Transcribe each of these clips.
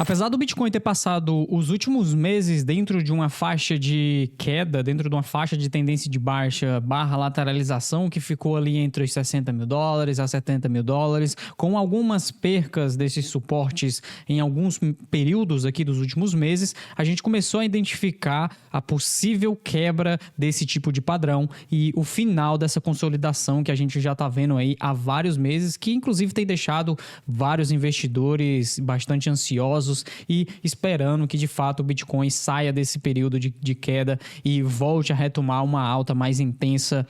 Apesar do Bitcoin ter passado os últimos meses dentro de uma faixa de queda, dentro de uma faixa de tendência de baixa barra lateralização, que ficou ali entre os 60 mil dólares a 70 mil dólares, com algumas percas desses suportes em alguns períodos aqui dos últimos meses, a gente começou a identificar a possível quebra desse tipo de padrão e o final dessa consolidação que a gente já está vendo aí há vários meses, que inclusive tem deixado vários investidores bastante ansiosos e esperando que de fato o Bitcoin saia desse período de queda e volte a retomar uma alta mais intensa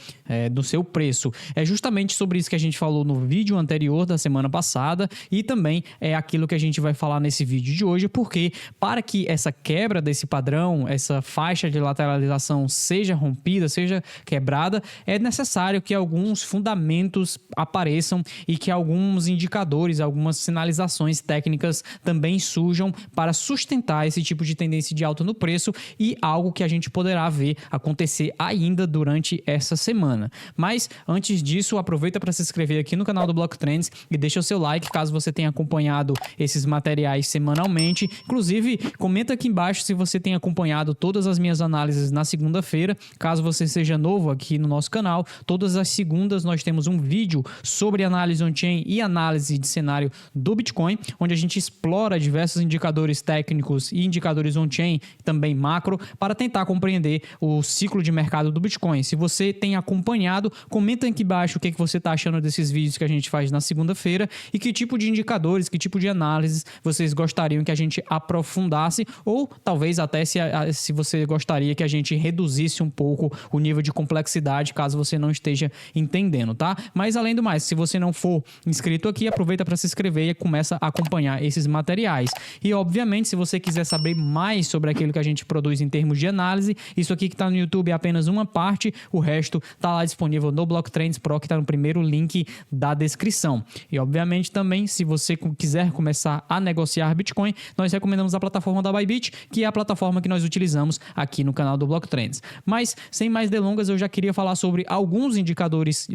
do seu preço. É justamente sobre isso que a gente falou no vídeo anterior da semana passada e também é aquilo que a gente vai falar nesse vídeo de hoje, porque para que essa quebra desse padrão, essa faixa de lateralização seja rompida, seja quebrada, é necessário que alguns fundamentos apareçam e que alguns indicadores, algumas sinalizações técnicas também surjam para sustentar esse tipo de tendência de alta no preço e algo que a gente poderá ver acontecer ainda durante essa semana. Mas antes disso, aproveita para se inscrever aqui no canal do Block Trends e deixa o seu like caso você tenha acompanhado esses materiais semanalmente. Inclusive, comenta aqui embaixo se você tem acompanhado todas as minhas análises na segunda-feira. Caso você seja novo aqui no nosso canal, todas as segundas nós temos um vídeo sobre análise on-chain e análise de cenário do Bitcoin, onde a gente explora diversos indicadores técnicos e indicadores on-chain, também macro, para tentar compreender o ciclo de mercado do Bitcoin. Se você tem acompanhado, comenta aqui embaixo o que você está achando desses vídeos que a gente faz na segunda-feira e que tipo de indicadores, que tipo de análises vocês gostariam que a gente aprofundasse ou talvez até se você gostaria que a gente reduzisse um pouco o nível de complexidade caso você não esteja entendendo, tá? Mas além do mais, se você não for inscrito aqui, aproveita para se inscrever e começa a acompanhar esses materiais. E obviamente, se você quiser saber mais sobre aquilo que a gente produz em termos de análise, isso aqui que está no YouTube é apenas uma parte, o resto está lá disponível no Block Trends Pro, que está no primeiro link da descrição. E obviamente também, se você quiser começar a negociar Bitcoin, nós recomendamos a plataforma da Bybit, que é a plataforma que nós utilizamos aqui no canal do Block Trends. Mas, sem mais delongas, eu já queria falar sobre alguns indicadores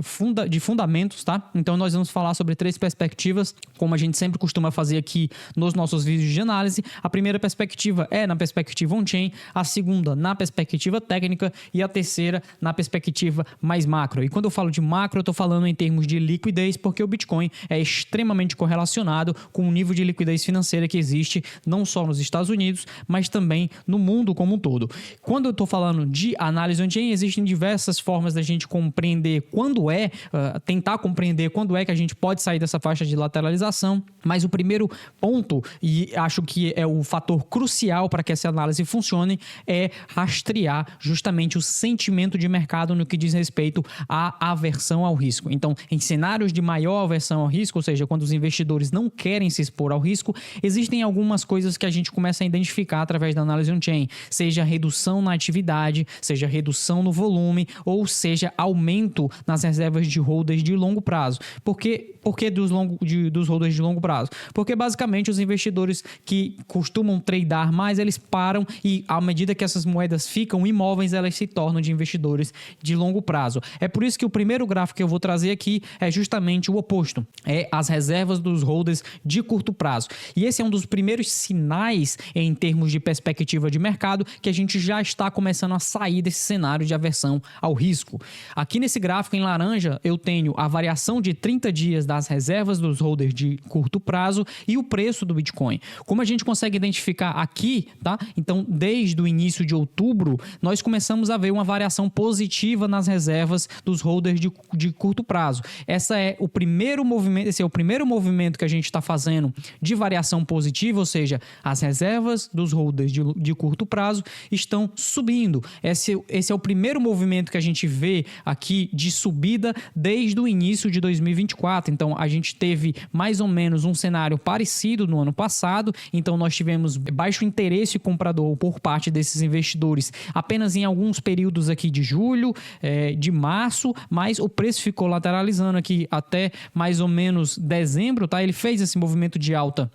de fundamentos, tá? Então nós vamos falar sobre 3 perspectivas, como a gente sempre costuma fazer aqui nos nossos vídeos de análise. A primeira perspectiva é na perspectiva on-chain, a segunda na perspectiva técnica e a terceira na perspectiva mais macro. E quando eu falo de macro, eu estou falando em termos de liquidez, porque o Bitcoin é extremamente correlacionado com o nível de liquidez financeira que existe não só nos Estados Unidos, mas também no mundo como um todo. Quando eu estou falando de análise on-chain, existem diversas formas da gente compreender tentar compreender quando é que a gente pode sair dessa faixa de lateralização, mas o primeiro ponto, e acho que é o fator crucial para que essa análise funcione, é rastrear justamente o sentimento de mercado no que diz respeito à aversão ao risco. Então, em cenários de maior aversão ao risco, ou seja, quando os investidores não querem se expor ao risco, existem algumas coisas que a gente começa a identificar através da análise on-chain, seja redução na atividade, seja redução no volume, ou seja, aumento nas reservas de holders de longo prazo. Por que dos holders de longo prazo? Porque basicamente os investidores que costumam tradear mais, eles param e à medida que essas moedas ficam imóveis, elas se tornam de investidores de longo prazo. É por isso que o primeiro gráfico que eu vou trazer aqui é justamente o oposto, é as reservas dos holders de curto prazo. E esse é um dos primeiros sinais em termos de perspectiva de mercado que a gente já está começando a sair desse cenário de aversão ao risco. Aqui nesse gráfico em laranja eu tenho a variação de 30 dias das reservas dos holders de curto prazo e o preço do Bitcoin. Como a gente consegue identificar aqui, tá? Então, desde o início de outubro, nós começamos a ver uma variação positiva nas reservas dos holders de curto prazo. Esse é o primeiro movimento que a gente está fazendo de variação positiva, ou seja, as reservas dos holders de curto prazo estão subindo. Esse é o primeiro movimento que a gente vê aqui de subida desde o início de 2024. Então, a gente teve mais ou menos um cenário parecido no ano passado. Então, nós tivemos baixo interesse comprador por parte desses investidores apenas em alguns períodos aqui de julho, de março, mas o preço ficou lateralizando aqui até mais ou menos dezembro, tá? Ele fez esse movimento de alta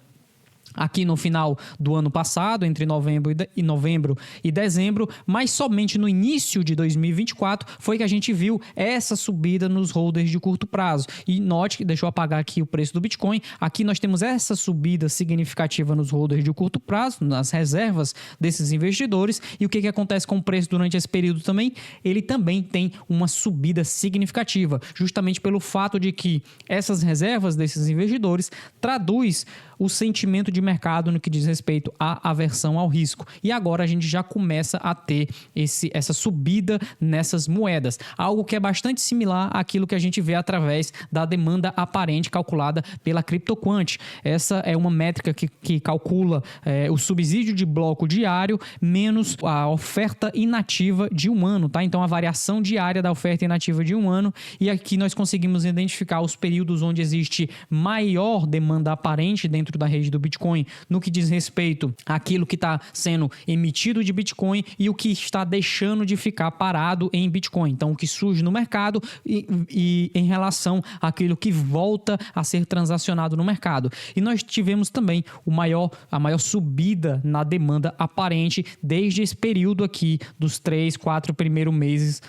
aqui no final do ano passado, entre novembro e dezembro, mas somente no início de 2024 foi que a gente viu essa subida nos holders de curto prazo. E note que, deixa eu apagar aqui o preço do Bitcoin, aqui nós temos essa subida significativa nos holders de curto prazo, nas reservas desses investidores. E o que acontece com o preço durante esse período também? Ele também tem uma subida significativa, justamente pelo fato de que essas reservas desses investidores traduz o sentimento de mercado no que diz respeito à aversão ao risco. E agora a gente já começa a ter essa subida nessas moedas. Algo que é bastante similar àquilo que a gente vê através da demanda aparente calculada pela CryptoQuant. Essa é uma métrica que calcula o subsídio de bloco diário menos a oferta inativa de um ano, tá? Então a variação diária da oferta inativa de um ano, e aqui nós conseguimos identificar os períodos onde existe maior demanda aparente dentro da rede do Bitcoin no que diz respeito àquilo que está sendo emitido de Bitcoin e o que está deixando de ficar parado em Bitcoin. Então, o que surge no mercado e em relação àquilo que volta a ser transacionado no mercado. E nós tivemos também a maior subida na demanda aparente desde esse período aqui dos 3, 4 primeiros meses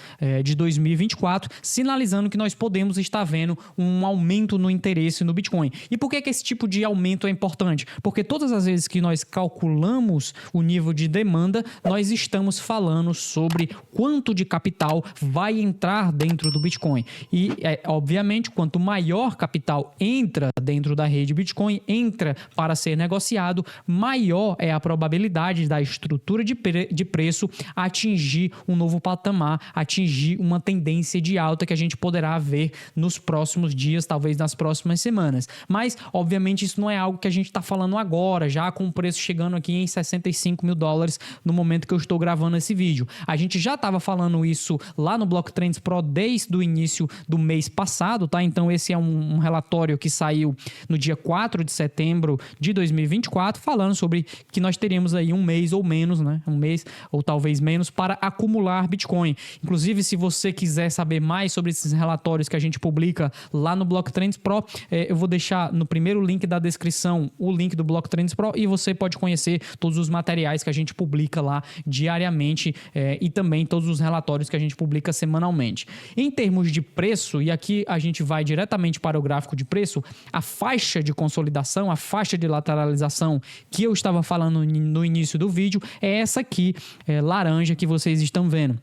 de 2024, sinalizando que nós podemos estar vendo um aumento no interesse no Bitcoin. E por que esse tipo de aumento é importante? Porque todas as vezes que nós calculamos o nível de demanda, nós estamos falando sobre quanto de capital vai entrar dentro do Bitcoin. E, obviamente, quanto maior capital entra dentro da rede Bitcoin, entra para ser negociado, maior é a probabilidade da estrutura de preço atingir um novo patamar, atingir uma tendência de alta que a gente poderá ver nos próximos dias, talvez nas próximas semanas. Mas, obviamente, isso não é algo que a gente está falando agora, já com o preço chegando aqui em $65 mil no momento que eu estou gravando esse vídeo. A gente já estava falando isso lá no Blocktrends Pro desde o início do mês passado, tá? Então esse é um relatório que saiu no dia 4 de setembro de 2024, falando sobre que nós teríamos aí um mês ou menos, né? Um mês ou talvez menos para acumular Bitcoin. Inclusive, se você quiser saber mais sobre esses relatórios que a gente publica lá no Blocktrends Pro, eu vou deixar no primeiro link da descrição o link do Blocktrends Pro e você pode conhecer todos os materiais que a gente publica lá diariamente e também todos os relatórios que a gente publica semanalmente. Em termos de preço, e aqui a gente vai diretamente para o gráfico de preço, a faixa de consolidação, a faixa de lateralização que eu estava falando no início do vídeo é essa aqui, laranja, que vocês estão vendo.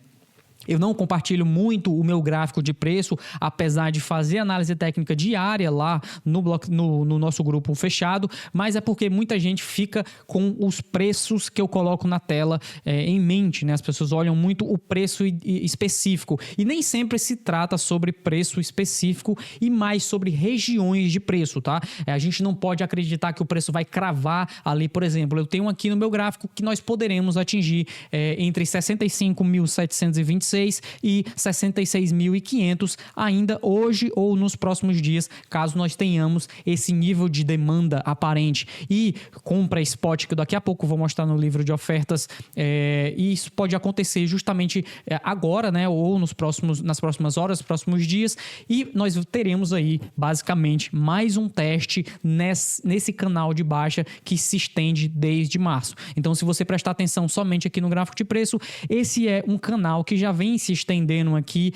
Eu não compartilho muito o meu gráfico de preço, apesar de fazer análise técnica diária lá no nosso grupo fechado, mas é porque muita gente fica com os preços que eu coloco na tela em mente, né? As pessoas olham muito o preço específico e nem sempre se trata sobre preço específico e mais sobre regiões de preço, tá? A gente não pode acreditar que o preço vai cravar ali, por exemplo, eu tenho aqui no meu gráfico que nós poderemos atingir entre 65.726 e 66.500 ainda hoje ou nos próximos dias, caso nós tenhamos esse nível de demanda aparente. E compra spot, que daqui a pouco eu vou mostrar no livro de ofertas, e isso pode acontecer justamente agora, né, ou nas próximas horas, próximos dias, e nós teremos aí basicamente mais um teste nesse canal de baixa que se estende desde março. Então, se você prestar atenção somente aqui no gráfico de preço, esse é um canal que já vem se estendendo aqui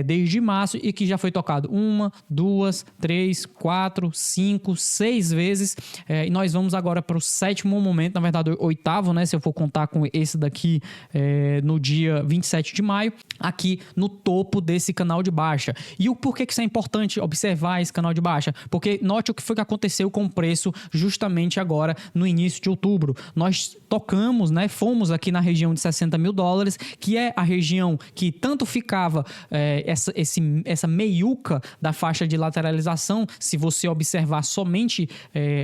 desde março e que já foi tocado 1, 2, 3, 4, 5, 6 vezes, e nós vamos agora para o 7º momento, na verdade o 8º, né, se eu for contar com esse daqui no dia 27 de maio, aqui no topo desse canal de baixa. E o porquê que isso é importante observar esse canal de baixa? Porque note o que foi que aconteceu com o preço justamente agora no início de outubro. Nós tocamos, né, fomos aqui na região de $60 mil, que é a região que tanto ficava essa meiuca da faixa de lateralização. Se você observar somente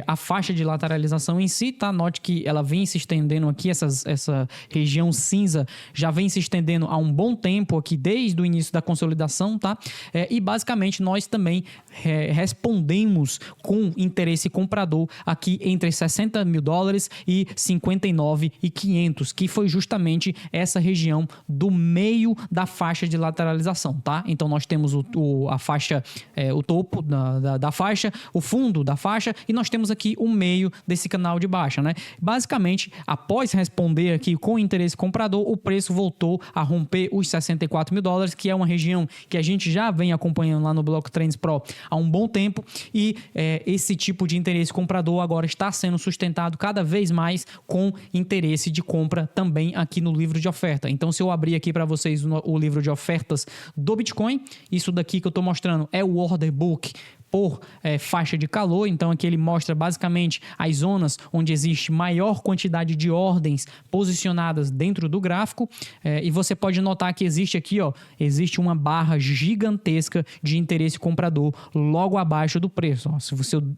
a faixa de lateralização em si, tá? Note que ela vem se estendendo aqui, essa região cinza já vem se estendendo há um bom tempo aqui, desde o início da consolidação, tá? E basicamente nós também respondemos com interesse comprador aqui entre $60 mil e 59.500, que foi justamente essa região do meio meio da faixa de lateralização, tá? Então nós temos a faixa, o topo da faixa, o fundo da faixa, e nós temos aqui o meio desse canal de baixa, né? Basicamente, após responder aqui com interesse comprador, o preço voltou a romper os 64 mil dólares, que é uma região que a gente já vem acompanhando lá no Block Trends Pro há um bom tempo, e esse tipo de interesse comprador agora está sendo sustentado cada vez mais com interesse de compra também aqui no livro de oferta. Então, se eu abrir aqui para vocês o livro de ofertas do Bitcoin, isso daqui que eu estou mostrando é o order book por faixa de calor. Então aqui ele mostra basicamente as zonas onde existe maior quantidade de ordens posicionadas dentro do gráfico, e você pode notar que existe aqui, existe uma barra gigantesca de interesse comprador logo abaixo do preço.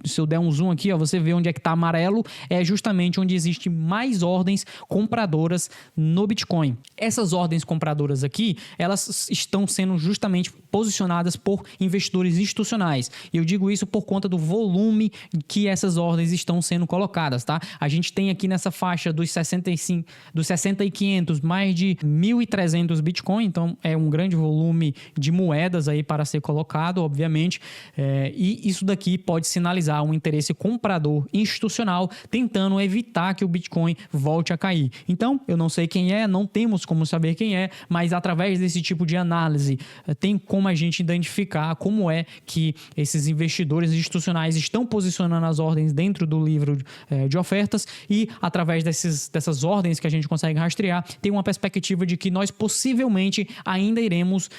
Se eu der um zoom aqui, você vê onde é que está amarelo, é justamente onde existe mais ordens compradoras no Bitcoin. Essas ordens compradoras aqui, elas estão sendo justamente posicionadas por investidores institucionais. E eu digo isso por conta do volume que essas ordens estão sendo colocadas, tá? A gente tem aqui nessa faixa dos 60 e 500 mais de 1.300 Bitcoin, então é um grande volume de moedas aí para ser colocado, obviamente, e isso daqui pode sinalizar um interesse comprador institucional tentando evitar que o Bitcoin volte a cair. Então, eu não sei quem é, não temos como saber quem é, mas através desse tipo de análise tem como a gente identificar como é que esses investidores institucionais estão posicionando as ordens dentro do livro de ofertas, e através dessas ordens que a gente consegue rastrear, tem uma perspectiva de que nós possivelmente ainda iremos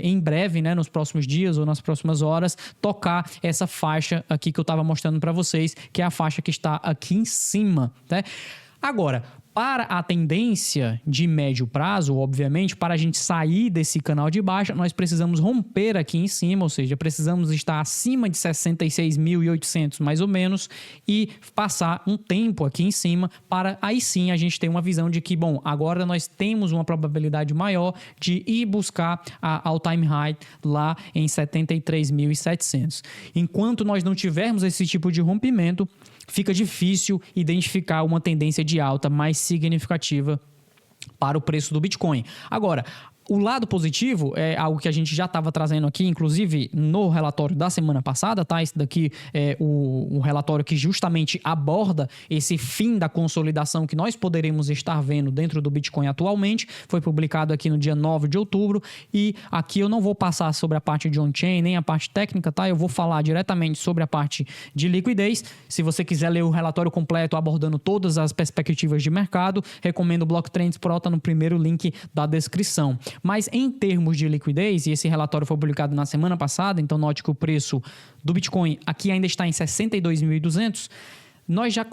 em breve, né, nos próximos dias ou nas próximas horas, tocar essa faixa aqui que eu estava mostrando para vocês, que é a faixa que está aqui em cima, né? Agora, para a tendência de médio prazo, obviamente, para a gente sair desse canal de baixa, nós precisamos romper aqui em cima, ou seja, precisamos estar acima de 66.800 mais ou menos, e passar um tempo aqui em cima para aí sim a gente ter uma visão de que, bom, agora nós temos uma probabilidade maior de ir buscar a all-time high lá em 73.700. Enquanto nós não tivermos esse tipo de rompimento, fica difícil identificar uma tendência de alta mais significativa para o preço do Bitcoin. Agora, o lado positivo é algo que a gente já estava trazendo aqui, inclusive no relatório da semana passada, tá? Esse daqui é o relatório que justamente aborda esse fim da consolidação que nós poderemos estar vendo dentro do Bitcoin atualmente. Foi publicado aqui no dia 9 de outubro, e aqui eu não vou passar sobre a parte de on-chain, nem a parte técnica, tá? Eu vou falar diretamente sobre a parte de liquidez. Se você quiser ler o relatório completo abordando todas as perspectivas de mercado, recomendo o Block Trends Pro, tá no primeiro link da descrição. Mas em termos de liquidez, e esse relatório foi publicado na semana passada, então note que o preço do Bitcoin aqui ainda está em 62.200, nós já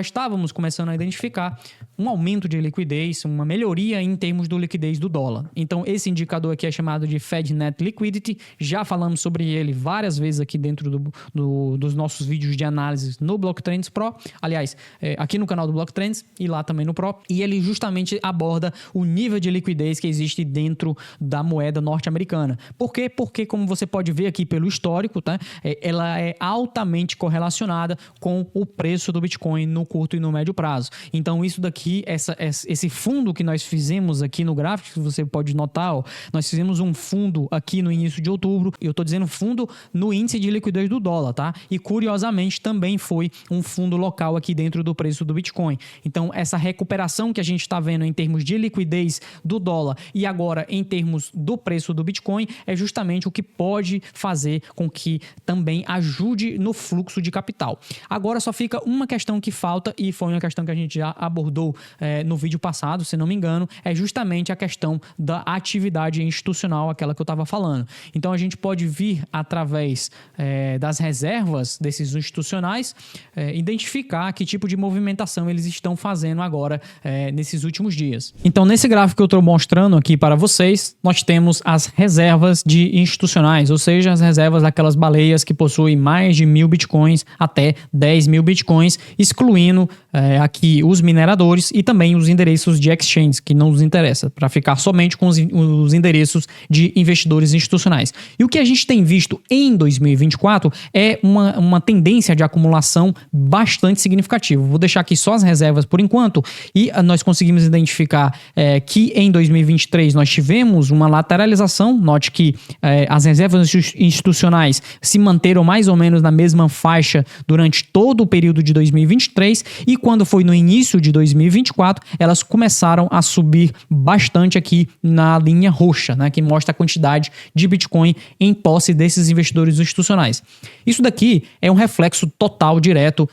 estávamos começando a identificar um aumento de liquidez, uma melhoria em termos do liquidez do dólar. Então, esse indicador aqui é chamado de Fed Net Liquidity. Já falamos sobre ele várias vezes aqui dentro dos nossos vídeos de análise no Block Trends Pro. Aliás, aqui no canal do Block Trends e lá também no Pro. E ele justamente aborda o nível de liquidez que existe dentro da moeda norte-americana. Por quê? Porque, como você pode ver aqui pelo histórico, tá? Ela é altamente correlacionada com o preço do Bitcoin no curto e no médio prazo. Então, isso daqui, esse fundo que nós fizemos aqui no gráfico, que você pode notar, nós fizemos um fundo aqui no início de outubro. Eu estou dizendo fundo no índice de liquidez do dólar, tá? E, curiosamente, também foi um fundo local aqui dentro do preço do Bitcoin. Então, essa recuperação que a gente está vendo em termos de liquidez do dólar e agora em termos do preço do Bitcoin é justamente o que pode fazer com que também ajude no fluxo de capital. Agora só fica uma questão que falta, e foi uma questão que a gente já abordou no vídeo passado, se não me engano, é justamente a questão da atividade institucional, aquela que eu estava falando. Então a gente pode vir através das reservas desses institucionais identificar que tipo de movimentação eles estão fazendo agora nesses últimos dias. Então nesse gráfico que eu estou mostrando aqui para vocês, nós temos as reservas de institucionais, ou seja, as reservas daquelas baleias que possuem mais de 1.000 bitcoins até 10 10 mil bitcoins, excluindo aqui os mineradores e também os endereços de exchanges, que não nos interessa, para ficar somente com os endereços de investidores institucionais. E o que a gente tem visto em 2024 é uma tendência de acumulação bastante significativa. Vou deixar aqui só as reservas por enquanto, e nós conseguimos identificar que em 2023 nós tivemos uma lateralização. Note que as reservas institucionais se manteram mais ou menos na mesma faixa durante todo o período de 2023, e quando foi no início de 2024, elas começaram a subir bastante aqui na linha roxa, né, que mostra a quantidade de Bitcoin em posse desses investidores institucionais. Isso daqui é um reflexo total direto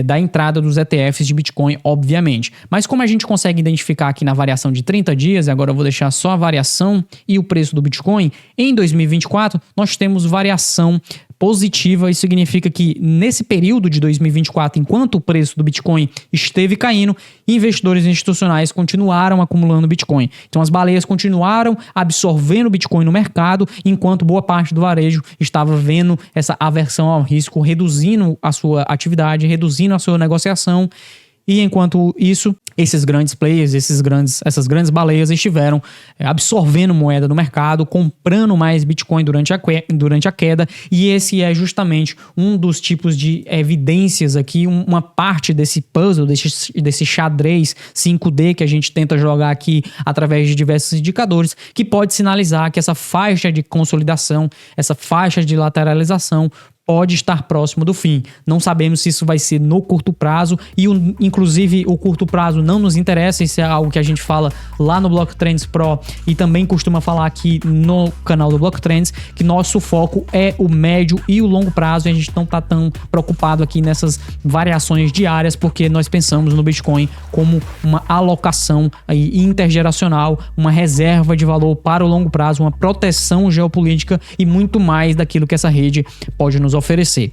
da entrada dos ETFs de Bitcoin, obviamente. Mas como a gente consegue identificar aqui na variação de 30 dias, agora eu vou deixar só a variação e o preço do Bitcoin, em 2024 nós temos variação positiva. Isso significa que nesse período de 2024, enquanto o preço do Bitcoin esteve caindo, investidores institucionais continuaram acumulando Bitcoin. Então as baleias continuaram absorvendo Bitcoin no mercado, enquanto boa parte do varejo estava vendo essa aversão ao risco, reduzindo a sua atividade, reduzindo a sua negociação. E enquanto isso, esses grandes players, essas grandes baleias estiveram absorvendo moeda do mercado, comprando mais Bitcoin durante a queda, e esse é justamente um dos tipos de evidências aqui, uma parte desse puzzle, desse xadrez 5D que a gente tenta jogar aqui através de diversos indicadores, que pode sinalizar que essa faixa de consolidação, essa faixa de lateralização pode estar próximo do fim. Não sabemos se isso vai ser no curto prazo, e inclusive o curto prazo não nos interessa. Isso é algo que a gente fala lá no Block Trends Pro e também costuma falar aqui no canal do Block Trends, que nosso foco é o médio e o longo prazo, e a gente não está tão preocupado aqui nessas variações diárias, porque nós pensamos no Bitcoin como uma alocação aí intergeracional, uma reserva de valor para o longo prazo, uma proteção geopolítica e muito mais daquilo que essa rede pode nos oferecer.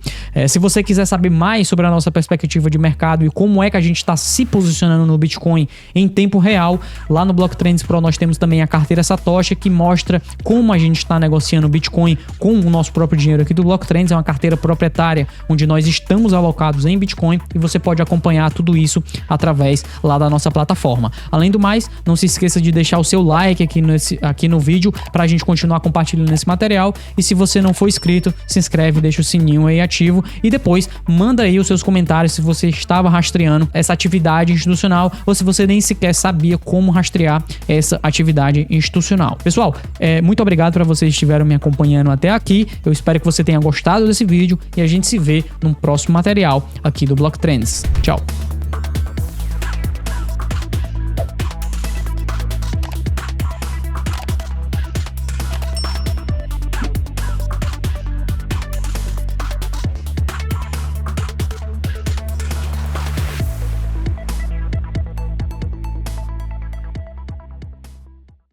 Se você quiser saber mais sobre a nossa perspectiva de mercado e como é que a gente está se posicionando no Bitcoin em tempo real, lá no Block Trends Pro nós temos também a carteira Satoshi, que mostra como a gente está negociando Bitcoin com o nosso próprio dinheiro aqui do Block Trends. É uma carteira proprietária onde nós estamos alocados em Bitcoin, e você pode acompanhar tudo isso através lá da nossa plataforma. Além do mais, não se esqueça de deixar o seu like aqui no vídeo para a gente continuar compartilhando esse material, e se você não for inscrito, se inscreve, deixa o sininho aí ativo, e depois manda aí os seus comentários se você estava rastreando essa atividade institucional ou se você nem sequer sabia como rastrear essa atividade institucional. Pessoal, muito obrigado para vocês que estiveram me acompanhando até aqui. Eu espero que você tenha gostado desse vídeo, e a gente se vê num próximo material aqui do Block Trends. Tchau!